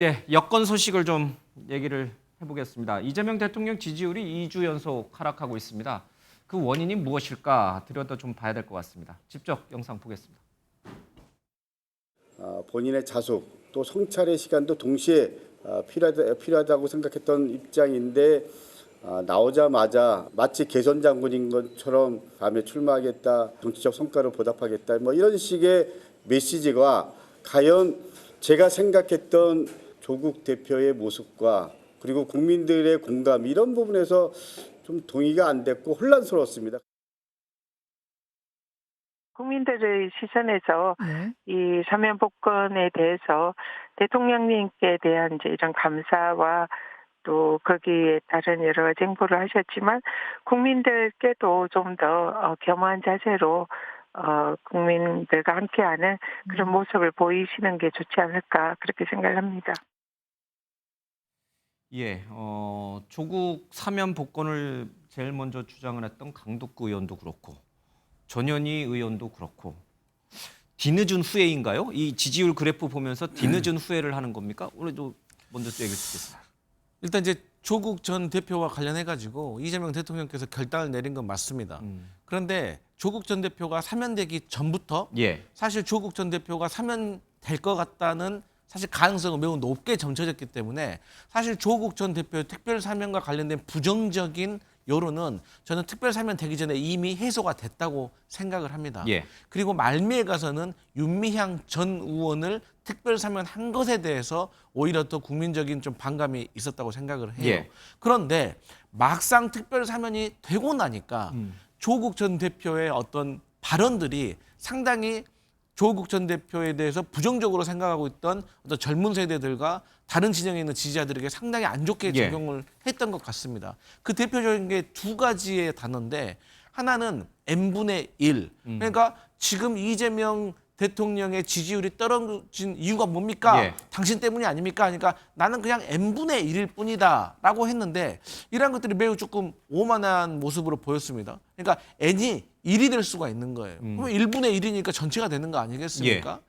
네, 여권 소식을 좀 얘기를 해보겠습니다. 이재명 대통령 지지율이 2주 연속 하락하고 있습니다. 그 원인이 무엇일까 들여다 좀 봐야 될 것 같습니다. 직접 영상 보겠습니다. 본인의 자숙 또 성찰의 시간도 동시에 필요하다고 생각했던 입장인데 나오자마자 마치 개선 장군인 것처럼 다음에 출마하겠다, 정치적 성과를 보답하겠다 뭐 이런 식의 메시지가 과연 제가 생각했던 조국 대표의 모습과 그리고 국민들의 공감 이런 부분에서 좀 동의가 안 됐고 혼란스러웠습니다. 국민들의 시선에서 이 사면 복권에 대해서 대통령님께 대한 이제 이런 감사와 또 거기에 따른 여러 가지 행보를 하셨지만 국민들께도 좀 더 겸허한 자세로 국민들과 함께하는 그런 모습을 보이시는 게 좋지 않을까 그렇게 생각합니다. 예, 조국 사면 복권을 제일 먼저 주장을 했던 강덕구 의원도 그렇고 전현희 의원도 그렇고 뒤늦은 후회인가요? 이 지지율 그래프 보면서 뒤늦은 후회를 하는 겁니까? 오늘도 먼저 얘기 듣겠습니다. 일단 이제 조국 전 대표와 관련해 가지고 이재명 대통령께서 결단을 내린 건 맞습니다. 그런데 조국 전 대표가 사면되기 전부터 사실 조국 전 대표가 사면될 것 같다는 사실 가능성은 매우 높게 점쳐졌기 때문에 사실 조국 전 대표의 특별 사면과 관련된 부정적인 여론은 저는 특별 사면 되기 전에 이미 해소가 됐다고 생각을 합니다. 그리고 말미에 가서는 윤미향 전 의원을 특별 사면한 것에 대해서 오히려 더 국민적인 좀 반감이 있었다고 생각을 해요. 그런데 막상 특별 사면이 되고 나니까 조국 전 대표의 어떤 발언들이 상당히 조국 전 대표에 대해서 부정적으로 생각하고 있던 어떤 젊은 세대들과 다른 진영에 있는 지지자들에게 상당히 안 좋게 적용을 했던 것 같습니다. 그 대표적인 게 두 가지의 단어인데 하나는 n분의 1. 그러니까 지금 이재명 대통령의 지지율이 떨어진 이유가 뭡니까? 당신 때문이 아닙니까? 그러니까 나는 그냥 n분의 1일 뿐이다 라고 했는데 이런 것들이 매우 조금 오만한 모습으로 보였습니다. 그러니까 n이 1이 될 수가 있는 거예요. 그럼 1분의 1이니까 전체가 되는 거 아니겠습니까?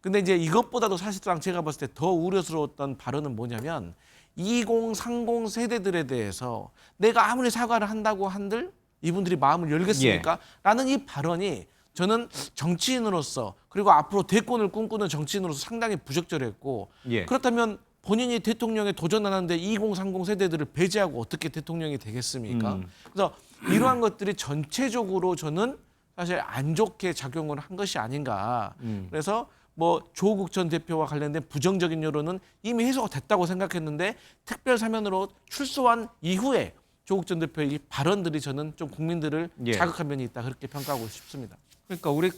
근데 이제 이것보다도 사실상 제가 봤을 때 더 우려스러웠던 발언은 뭐냐면 2030 세대들에 대해서 내가 아무리 사과를 한다고 한들 이분들이 마음을 열겠습니까? 라는 이 발언이 저는 정치인으로서 그리고 앞으로 대권을 꿈꾸는 정치인으로서 상당히 부적절했고 그렇다면 본인이 대통령에 도전하는데 2030 세대들을 배제하고 어떻게 대통령이 되겠습니까? 그래서 이러한 것들이 전체적으로 저는 사실 안 좋게 작용을 한 것이 아닌가. 그래서 뭐 조국 전 대표와 관련된 부정적인 여론은 이미 해소가 됐다고 생각했는데 특별 사면으로 출소한 이후에 조국 전 대표의 이 발언들이 저는 좀 국민들을 자극한 면이 있다 그렇게 평가하고 싶습니다. 그러니까 우리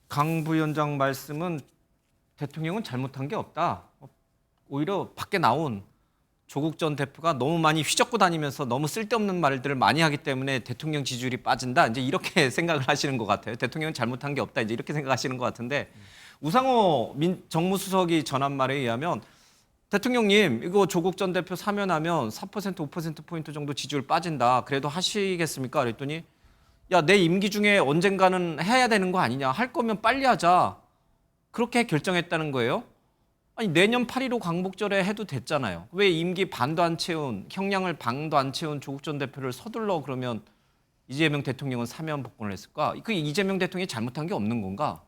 강 부위원장 말씀은 대통령은 잘못한 게 없다. 오히려 밖에 나온 조국 전 대표가 너무 많이 휘젓고 다니면서 너무 쓸데없는 말들을 많이 하기 때문에 대통령 지지율이 빠진다. 이제 이렇게 생각을 하시는 것 같아요. 대통령은 잘못한 게 없다. 이제 이렇게 생각하시는 것 같은데 우상호 정무수석이 전한 말에 의하면 대통령님 이거 조국 전 대표 사면하면 4% 5%포인트 정도 지지율 빠진다. 그래도 하시겠습니까? 그랬더니 야, 내 임기 중에 언젠가는 해야 되는 거 아니냐. 할 거면 빨리 하자. 그렇게 결정했다는 거예요. 아니 내년 8.15 광복절에 해도 됐잖아요. 왜 임기 반도 안 채운, 형량을 반도 안 채운 조국 전 대표를 서둘러 그러면 이재명 대통령은 사면 복권을 했을까? 그 이재명 대통령이 잘못한 게 없는 건가?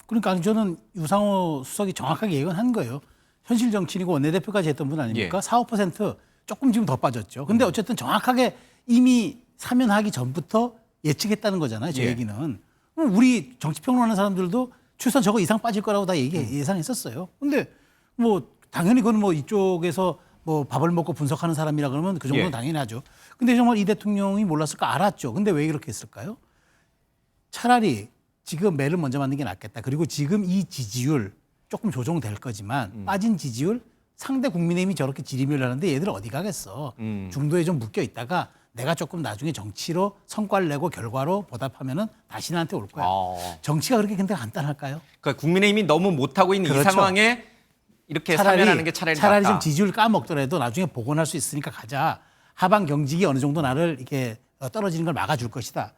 그러니까 저는 유상호 수석이 정확하게 예언한 거예요. 현실 정치인이고 원내대표까지 했던 분 아닙니까? 4, 5% 조금 지금 더 빠졌죠. 근데 어쨌든 정확하게 이미 사면하기 전부터 예측했다는 거잖아요. 제 얘기는. 우리 정치평론하는 사람들도 최소한 저거 이상 빠질 거라고 다 예상했었어요. 근데 뭐 당연히 그건 뭐 이쪽에서 뭐 밥을 먹고 분석하는 사람이라 그러면 그 정도는 당연히 하죠. 근데 정말 이 대통령이 몰랐을까? 알았죠. 근데 왜 이렇게 했을까요? 차라리 지금 매를 먼저 맞는 게 낫겠다. 그리고 지금 이 지지율 조금 조정될 거지만 빠진 지지율 상대 국민의힘이 저렇게 지리멸하는데 얘들 어디 가겠어. 중도에 좀 묶여 있다가 내가 조금 나중에 정치로 성과를 내고 결과로 보답하면은 다시 나한테 올 거야. 정치가 그렇게 근데 간단할까요? 그러니까 국민의힘이 너무 못하고 있는 이 상황에 이렇게 사면하는 게 차라리 낫다. 좀 지지율 까먹더라도 나중에 복원할 수 있으니까 가자. 하방 경직이 어느 정도 나를 이렇게 떨어지는 걸 막아줄 것이다.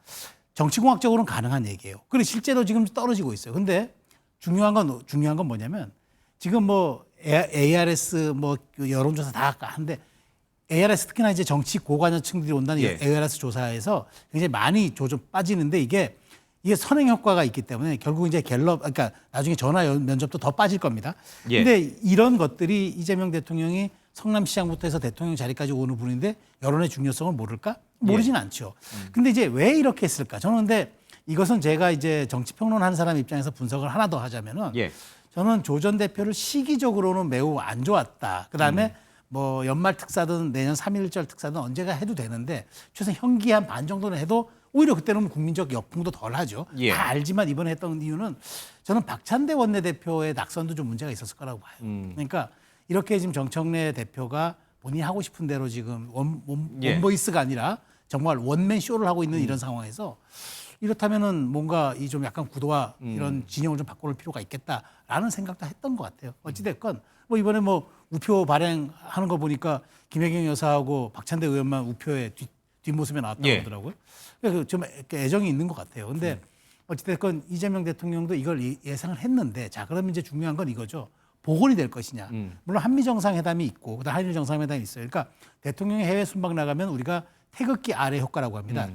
정치공학적으로는 가능한 얘기예요. 그리고 실제로 지금 떨어지고 있어요. 근데 중요한 건 뭐냐면 지금 뭐 ARS 뭐 여론조사 다 하는데 ARS 특히나 이제 정치 고관여층들이 온다는 예. ARS 조사에서 굉장히 많이 조금 빠지는데 이게 선행 효과가 있기 때문에 결국 이제 갤럽 그러니까 나중에 전화 면접도 더 빠질 겁니다. 예. 근데 이런 것들이 이재명 대통령이 성남시장부터 해서 대통령 자리까지 오는 분인데 여론의 중요성을 모를까? 모르진 않죠. 근데 이제 왜 이렇게 했을까? 저는 근데 이것은 제가 이제 정치평론하는 사람 입장에서 분석을 하나 더 하자면은 예. 저는 조 전 대표를 시기적으로는 매우 안 좋았다. 그다음에 뭐 연말 특사든 내년 3.1절 특사든 언제가 해도 되는데 최소한 현기 한 반 정도는 해도 오히려 그때는 국민적 역풍도 덜 하죠. 예. 다 알지만 이번에 했던 이유는 저는 박찬대 원내대표의 낙선도 좀 문제가 있었을 거라고 봐요. 그러니까 이렇게 지금 정청래 대표가 본인이 하고 싶은 대로 지금 예. 원보이스가 아니라 정말 원맨 쇼를 하고 있는 이런 상황에서 이렇다면은 뭔가 이 좀 약간 구도와 이런 진영을 좀 바꿔볼 필요가 있겠다라는 생각도 했던 것 같아요. 어찌됐건 뭐 이번에 뭐 우표 발행하는 거 보니까 김혜경 여사하고 박찬대 의원만 우표의 뒷모습에 나왔다고 예. 하더라고요. 그래서 좀 애정이 있는 것 같아요. 근데 어찌됐건 이재명 대통령도 이걸 예상을 했는데 자 그러면 이제 중요한 건 이거죠. 복원이 될 것이냐. 물론 한미 정상회담이 있고 그다음 한일 정상회담이 있어요. 그러니까 대통령이 해외 순방 나가면 우리가 태극기 아래 효과라고 합니다.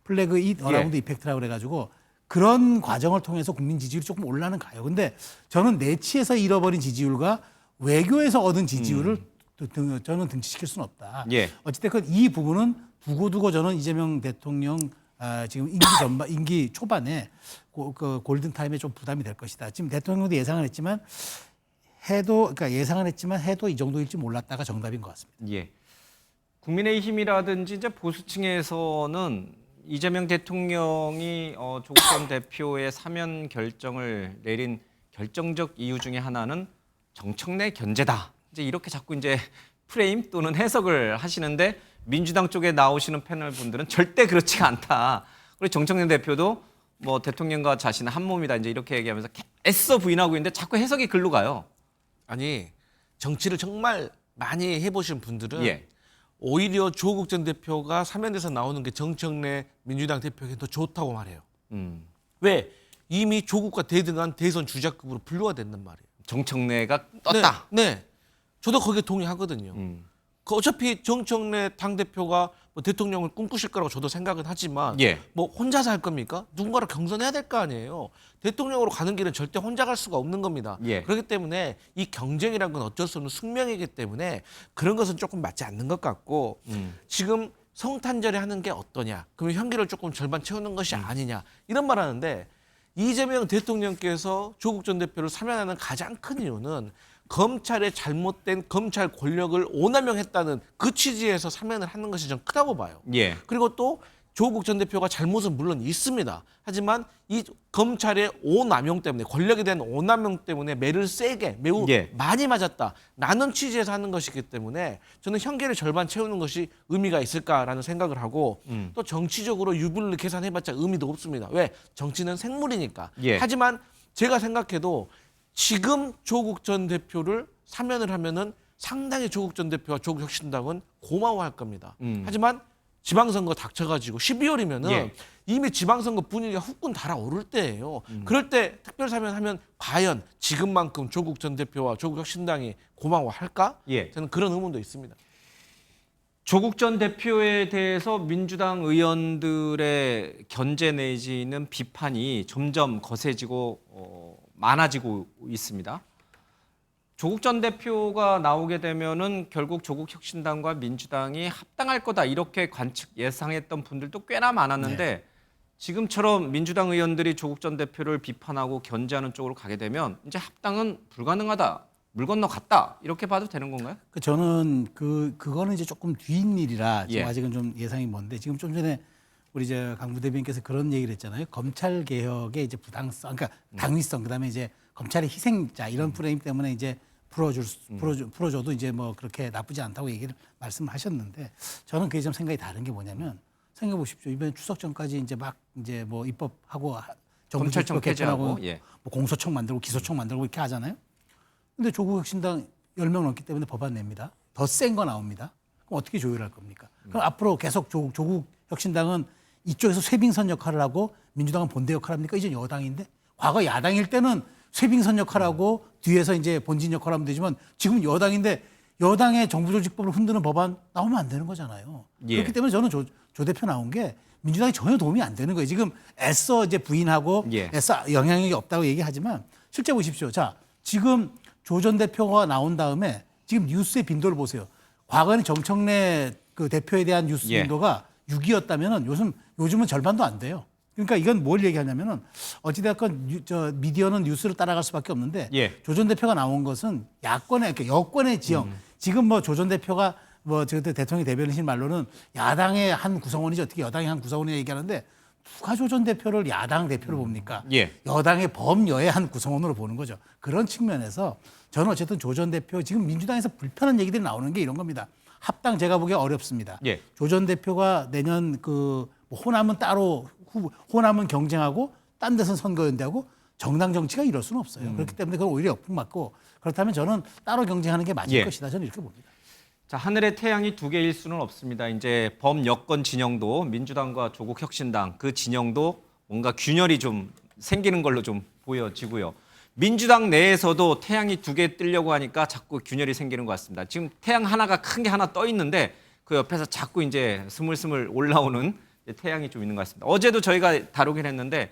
플래그 잇 어라운드 이펙트라고 그래가지고 그런 과정을 통해서 국민 지지율이 조금 올라는 가요. 근데 저는 내치에서 잃어버린 지지율과 외교에서 얻은 지지율을 저는 등치시킬 수는 없다. 예. 어찌됐건 이 부분은 두고두고 저는 이재명 대통령 지금 임기 초반에 골든 타임에 좀 부담이 될 것이다. 지금 대통령도 예상을 했지만 해도 이 정도일지 몰랐다가 정답인 것 같습니다. 예. 국민의힘이라든지 이제 보수층에서는 이재명 대통령이 조국 전 대표의 사면 결정을 내린 결정적 이유 중에 하나는 정청래 견제다. 이제 이렇게 자꾸 이제 프레임 또는 해석을 하시는데 민주당 쪽에 나오시는 패널 분들은 절대 그렇지가 않다. 그리고 정청래 대표도 뭐 대통령과 자신은 한 몸이다. 이제 이렇게 얘기하면서 애써 부인하고 있는데 자꾸 해석이 글로 가요. 아니 정치를 정말 많이 해보신 분들은 예. 오히려 조국 전 대표가 사면에서 나오는 게 정청래 민주당 대표에게 더 좋다고 말해요. 왜? 이미 조국과 대등한 대선 주자급으로 분류가 된단 말이에요. 정청래가 떴다. 네. 저도 거기에 동의하거든요. 어차피 정청래 당대표가 뭐 대통령을 꿈꾸실 거라고 저도 생각은 하지만 예. 뭐 혼자서 할 겁니까? 누군가를 경선해야 될 거 아니에요. 대통령으로 가는 길은 절대 혼자 갈 수가 없는 겁니다. 예. 그렇기 때문에 이 경쟁이라는 건 어쩔 수 없는 숙명이기 때문에 그런 것은 조금 맞지 않는 것 같고 지금 성탄절에 하는 게 어떠냐? 그러면 현기를 조금 절반 채우는 것이 아니냐? 이런 말 하는데 이재명 대통령께서 조국 전 대표를 사면하는 가장 큰 이유는 검찰의 잘못된 검찰 권력을 오남용했다는 그 취지에서 사면을 하는 것이 좀 크다고 봐요. 예. 그리고 또 조국 전 대표가 잘못은 물론 있습니다. 하지만 이 검찰의 오남용 때문에 권력에 대한 오남용 때문에 매를 세게 매우 예. 많이 맞았다. 라는 취지에서 하는 것이기 때문에 저는 현계를 절반 채우는 것이 의미가 있을까라는 생각을 하고 또 정치적으로 유불을 계산해봤자 의미도 없습니다. 왜? 정치는 생물이니까. 예. 하지만 제가 생각해도 지금 조국 전 대표를 사면을 하면은 상당히 조국 전 대표와 조국 혁신당은 고마워할 겁니다. 하지만 지방선거 닥쳐가지고 12월이면은 예. 이미 지방선거 분위기가 후끈 달아오를 때예요. 그럴 때 특별사면하면 과연 지금만큼 조국 전 대표와 조국 혁신당이 고마워할까? 예. 저는 그런 의문도 있습니다. 조국 전 대표에 대해서 민주당 의원들의 견제 내지는 비판이 점점 거세지고 많아지고 있습니다. 조국 전 대표가 나오게 되면은 결국 조국 혁신당과 민주당이 합당할 거다 이렇게 관측 예상했던 분들도 꽤나 많았는데 지금처럼 민주당 의원들이 조국 전 대표를 비판하고 견제하는 쪽으로 가게 되면 이제 합당은 불가능하다. 물 건너 갔다 이렇게 봐도 되는 건가요? 저는 그거는 이제 조금 뒤인 일이라 지금 예. 아직은 좀 예상이 먼데 지금 좀 전에 우리 이제 강 부대변인께서 그런 얘기를 했잖아요. 검찰 개혁의 이제 부당성, 그러니까 당위성, 그다음에 이제 검찰의 희생자 이런 프레임 때문에 이제 풀어줘도 이제 뭐 그렇게 나쁘지 않다고 말씀하셨는데 저는 그게 좀 생각이 다른 게 뭐냐면 생각해 보십시오. 이번에 추석 전까지 이제 막 이제 뭐 입법하고 검찰청 폐지하고 뭐 공소청 만들고 기소청 만들고 이렇게 하잖아요. 근데 조국 혁신당 10명 넘기 때문에 법안 냅니다. 더 센 거 나옵니다. 그럼 어떻게 조율할 겁니까? 그럼 앞으로 계속 조국 혁신당은 이쪽에서 쇄빙선 역할을 하고 민주당은 본대 역할을 합니까? 이제 여당인데 과거 야당일 때는 쇄빙선 역할하고 뒤에서 이제 본진 역할을 하면 되지만 지금 여당인데 여당의 정부조직법을 흔드는 법안 나오면 안 되는 거잖아요. 예. 그렇기 때문에 저는 조 대표 나온 게 민주당이 전혀 도움이 안 되는 거예요. 지금 애써 이제 부인하고 예. 애써 영향력이 없다고 얘기하지만 실제 보십시오. 자, 지금 조 전 대표가 나온 다음에 지금 뉴스의 빈도를 보세요. 과거에는 정청래 그 대표에 대한 뉴스 예. 빈도가 6위였다면은 요즘은 절반도 안 돼요. 그러니까 이건 뭘 얘기하냐면은 어찌됐건 미디어는 뉴스를 따라갈 수밖에 없는데 예. 조 전 대표가 나온 것은 야권의 그러니까 여권의 지형. 지금 뭐 조 전 대표가 뭐 저때 대통령이 대변이신 말로는 야당의 한 구성원이지 어떻게 여당의 한 구성원이냐 얘기하는데 누가 조 전 대표를 야당 대표로 봅니까? 예. 여당의 범여의 한 구성원으로 보는 거죠. 그런 측면에서 저는 어쨌든 조 전 대표 지금 민주당에서 불편한 얘기들이 나오는 게 이런 겁니다. 합당 제가 보기에 어렵습니다. 예. 조 전 대표가 내년 그 호남은 따로 호남은 경쟁하고 딴 데서는 선거연대하고 정당 정치가 이럴 수는 없어요. 그렇기 때문에 그건 오히려 역풍 맞고 그렇다면 저는 따로 경쟁하는 게 맞을 예. 것이다. 저는 이렇게 봅니다. 자, 하늘의 태양이 두 개일 수는 없습니다. 이제 범여권 진영도 민주당과 조국혁신당 그 진영도 뭔가 균열이 좀 생기는 걸로 좀 보여지고요. 민주당 내에서도 태양이 두 개 뜨려고 하니까 자꾸 균열이 생기는 것 같습니다. 지금 태양 하나가 큰 게 하나 떠 있는데 그 옆에서 자꾸 이제 스물스물 올라오는 태양이 좀 있는 것 같습니다. 어제도 저희가 다루긴 했는데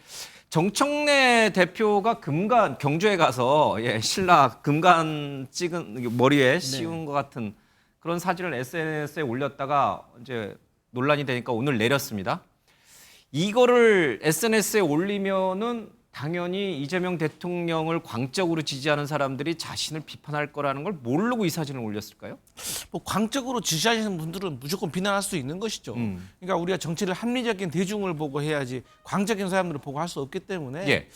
정청래 대표가 금관 경주에 가서 신라 금관 찍은 머리에 씌운 것 같은 그런 사진을 SNS에 올렸다가 이제 논란이 되니까 오늘 내렸습니다. 이거를 SNS에 올리면은 당연히 이재명 대통령을 광적으로 지지하는 사람들이 자신을 비판할 거라는 걸 모르고 이 사진을 올렸을까요? 뭐 광적으로 지지하시는 분들은 무조건 비난할 수 있는 것이죠. 그러니까 우리가 정치를 합리적인 대중을 보고 해야지 광적인 사람들을 보고 할 수 없기 때문에. 예.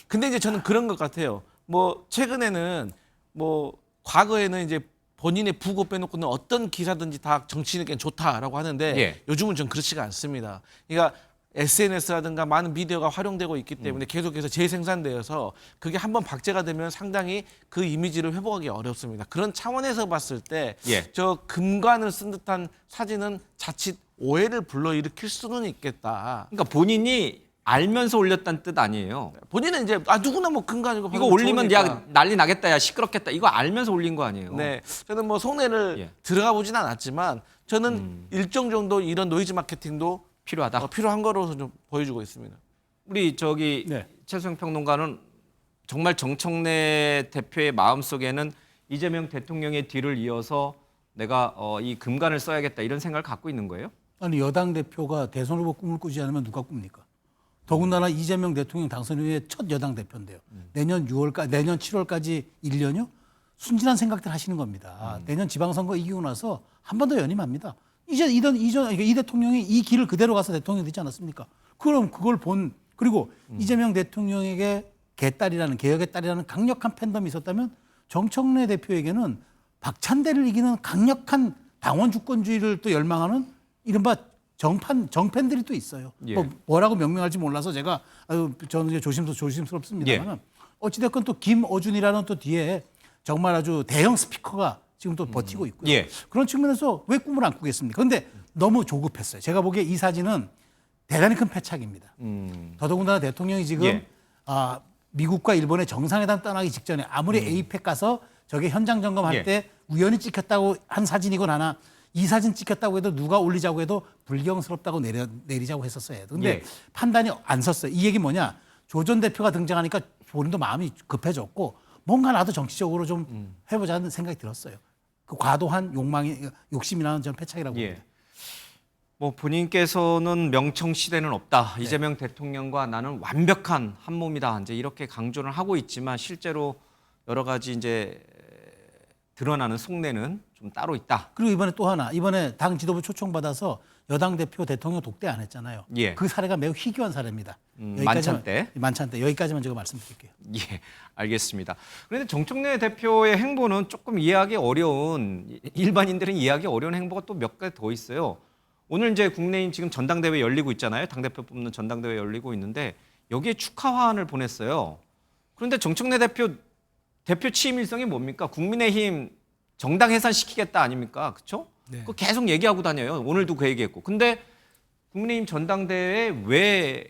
근데 이제 저는 그런 것 같아요. 뭐 최근에는 뭐 과거에는 이제 본인의 부고 빼놓고는 어떤 기사든지 다 정치인에겐 좋다라고 하는데 예. 요즘은 좀 그렇지가 않습니다. 그러니까 SNS라든가 많은 미디어가 활용되고 있기 때문에 계속해서 재생산되어서 그게 한번 박제가 되면 상당히 그 이미지를 회복하기 어렵습니다. 그런 차원에서 봤을 때 저 예. 금관을 쓴 듯한 사진은 자칫 오해를 불러일으킬 수는 있겠다. 그러니까 본인이 알면서 올렸다는 뜻 아니에요. 본인은 이제 누구나 뭐 금관이고 이거 올리면 좋으니까. 야 난리 나겠다, 야 시끄럽겠다. 이거 알면서 올린 거 아니에요. 네, 저는 뭐 속내를 예. 들어가 보진 않았지만 저는 일정 정도 이런 노이즈 마케팅도 필요하다. 필요한 거로서 좀 보여주고 있습니다. 우리 저기 네. 최수영 평론가는 정말 정청래 대표의 마음속에는 이재명 대통령의 뒤를 이어서 내가 이 금관을 써야겠다 이런 생각을 갖고 있는 거예요? 아니 여당 대표가 대선 후보 꿈을 꾸지 않으면 누가 꿉니까? 더군다나 이재명 대통령 당선 이후에 첫 여당 대표인데요. 내년 7월까지 1년요? 순진한 생각들 하시는 겁니다. 내년 지방선거 이기고 나서 한 번 더 연임합니다. 이 대통령이 이 길을 그대로 가서 대통령이 되지 않았습니까? 그럼 그걸 그리고 이재명 대통령에게 개딸이라는 개혁의 딸이라는 강력한 팬덤이 있었다면 정청래 대표에게는 박찬대를 이기는 강력한 당원 주권주의를 또 열망하는 이른바 정팬들이 또 있어요. 예. 뭐라고 명명할지 몰라서 제가 저는 이제 조심스럽습니다만 어찌됐건 또 김어준이라는 또 뒤에 정말 아주 대형 스피커가 지금 또 버티고 있고요. 예. 그런 측면에서 왜 꿈을 안 꾸겠습니까? 그런데 너무 조급했어요. 제가 보기에 이 사진은 대단히 큰 패착입니다. 더더군다나 대통령이 지금 예. 미국과 일본의 정상회담 떠나기 직전에 아무리 에이펙 가서 저게 현장 점검할 예. 때 우연히 찍혔다고 한 사진이건 하나 이 사진 찍혔다고 해도 누가 올리자고 해도 불경스럽다고 내리자고 했었어요. 근데 예. 판단이 안 섰어요. 이 얘기 뭐냐? 조 전 대표가 등장하니까 본인도 마음이 급해졌고 뭔가 나도 정치적으로 좀 해보자는 생각이 들었어요. 그 과도한 욕심이 나는 전 패착이라고 봅니다. 예. 뭐 본인께서는 명청 시대는 없다. 이재명 대통령과 나는 완벽한 한 몸이다. 이제 이렇게 강조를 하고 있지만 실제로 여러 가지 이제 드러나는 속내는 좀 따로 있다. 그리고 이번에 또 하나, 이번에 당 지도부 초청받아서 여당 대표 대통령 독대 안 했잖아요. 예. 그 사례가 매우 희귀한 사례입니다. 만찬 때. 만찬 때. 여기까지만 제가 말씀드릴게요. 예, 알겠습니다. 그런데 정청래 대표의 행보는 조금 이해하기 어려운, 일반인들은 이해하기 어려운 행보가 또 몇 가지 더 있어요. 오늘 이제 국내인 지금 전당대회 열리고 있잖아요. 당대표 뽑는 전당대회 열리고 있는데 여기에 축하화환을 보냈어요. 그런데 정청래 대표 취임 일성이 뭡니까? 국민의힘 정당 해산시키겠다 아닙니까? 그렇죠? 네. 그거 계속 얘기하고 다녀요. 오늘도 그 얘기했고. 근데 국민의힘 전당대회에 왜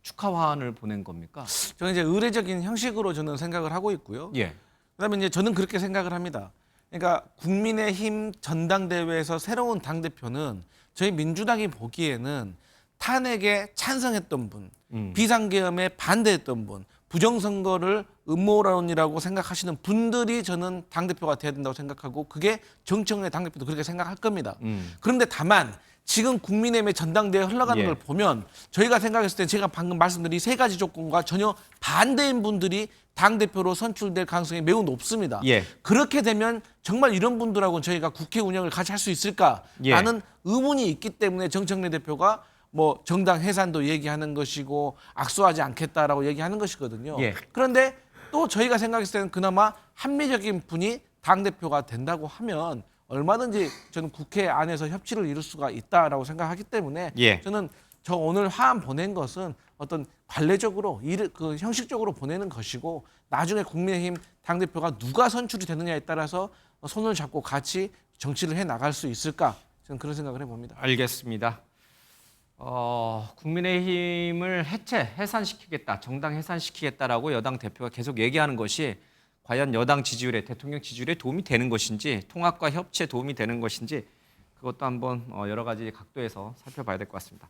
축하화환을 보낸 겁니까? 저는 이제 의례적인 형식으로 저는 생각을 하고 있고요. 예. 그다음에 이제 저는 그렇게 생각을 합니다. 그러니까 국민의힘 전당대회에서 새로운 당대표는 저희 민주당이 보기에는 탄핵에 찬성했던 분, 비상계엄에 반대했던 분, 부정선거를 음모론이라고 생각하시는 분들이 저는 당대표가 돼야 된다고 생각하고 그게 정청래 당대표도 그렇게 생각할 겁니다. 그런데 다만 지금 국민의힘의 전당대회 흘러가는 걸 보면 저희가 생각했을 때 제가 방금 말씀드린 세 가지 조건과 전혀 반대인 분들이 당대표로 선출될 가능성이 매우 높습니다. 그렇게 되면 정말 이런 분들하고는 저희가 국회 운영을 같이 할 수 있을까라는 의문이 있기 때문에 정청래 대표가 뭐 정당 해산도 얘기하는 것이고 악수하지 않겠다라고 얘기하는 것이거든요. 그런데 또 저희가 생각했을 때는 그나마 합리적인 분이 당대표가 된다고 하면 얼마든지 저는 국회 안에서 협치를 이룰 수가 있다라고 생각하기 때문에 저는 저 오늘 화안 보낸 것은 어떤 관례적으로 그 형식적으로 보내는 것이고 나중에 국민의힘 당대표가 누가 선출이 되느냐에 따라서 손을 잡고 같이 정치를 해 나갈 수 있을까 저는 그런 생각을 해봅니다. 알겠습니다. 국민의힘을 해산시키겠다, 정당 해산시키겠다라고 여당 대표가 계속 얘기하는 것이 과연 여당 지지율에, 대통령 지지율에 도움이 되는 것인지, 통합과 협치에 도움이 되는 것인지 그것도 한번 여러 가지 각도에서 살펴봐야 될 것 같습니다.